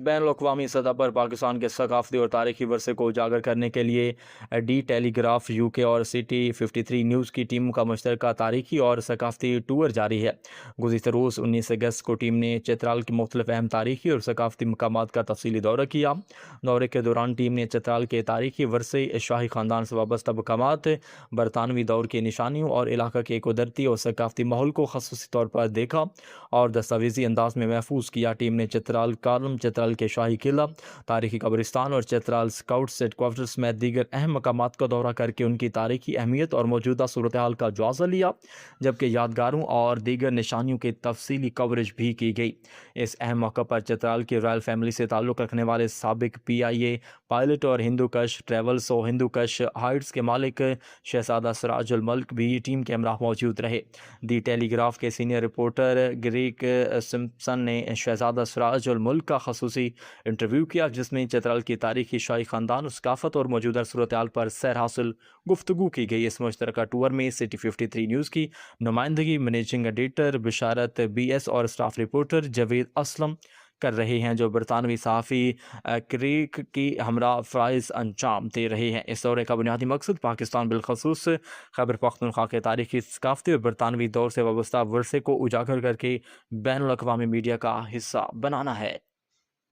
بین الاقوامی سطح پر پاکستان کے ثقافتی اور تاریخی ورثے کو اجاگر کرنے کے لیے ڈی ٹیلی گراف UK اور سٹی 53 نیوز کی ٹیم کا مشترکہ تاریخی اور ثقافتی ٹور جاری ہے۔ گزشتہ روز 19 اگست کو ٹیم نے چترال کے مختلف اہم تاریخی اور ثقافتی مقامات کا تفصیلی دورہ کیا۔ دورے کے دوران ٹیم نے چترال کے تاریخی ورثے، شاہی خاندان سے وابستہ مقامات، برطانوی دور کی نشانیوں اور علاقہ کے قدرتی اور ثقافتی ماحول کو خصوصی طور پر دیکھا اور دستاویزی انداز میں محفوظ کیا۔ ٹیم نے چترال کالم، چترال کے شاہی قلعہ، تاریخی قبرستان اور چترال اسکاؤٹس ہیڈ کوارٹرز سمیت دیگر اہم مقامات کا دورہ کر کے ان کی تاریخی اہمیت اور موجودہ صورتحال کا جائزہ لیا، جبکہ یادگاروں اور دیگر نشانیوں کی تفصیلی کوریج بھی کی گئی۔ اس اہم موقع پر چترال کی رائل فیملی سے تعلق رکھنے والے سابق PIA پائلٹ اور ہندو کش ٹریولز و ہندو کش ہائٹس کے مالک شہزادہ سراج الملک بھی ٹیم کے ہمراہ موجود رہے۔ دی ٹیلی گراف کے سینئر رپورٹر گریگ سمپسن نے شہزادہ سراج الملک کا خصوصی انٹرویو کیا، جس میں چترال کی تاریخی، شاہی خاندان، ثقافت اور موجودہ صورتحال پر سیر حاصل گفتگو کی گئی۔ اس مشترکہ ٹور میں سٹی 53 نیوز کی نمائندگی منیجنگ ایڈیٹر بشارت BS اور اسٹاف رپورٹر جاوید اسلم کر رہے ہیں، جو برطانوی صحافی کریگ کی ہمراہ فرائض انجام دے رہے ہیں۔ اس دورے کا بنیادی مقصد پاکستان بالخصوص خیبر پختونخوا کے تاریخی، ثقافتی اور برطانوی دور سے وابستہ ورثے کو اجاگر کر کے بین الاقوامی میڈیا کا حصہ بنانا ہے۔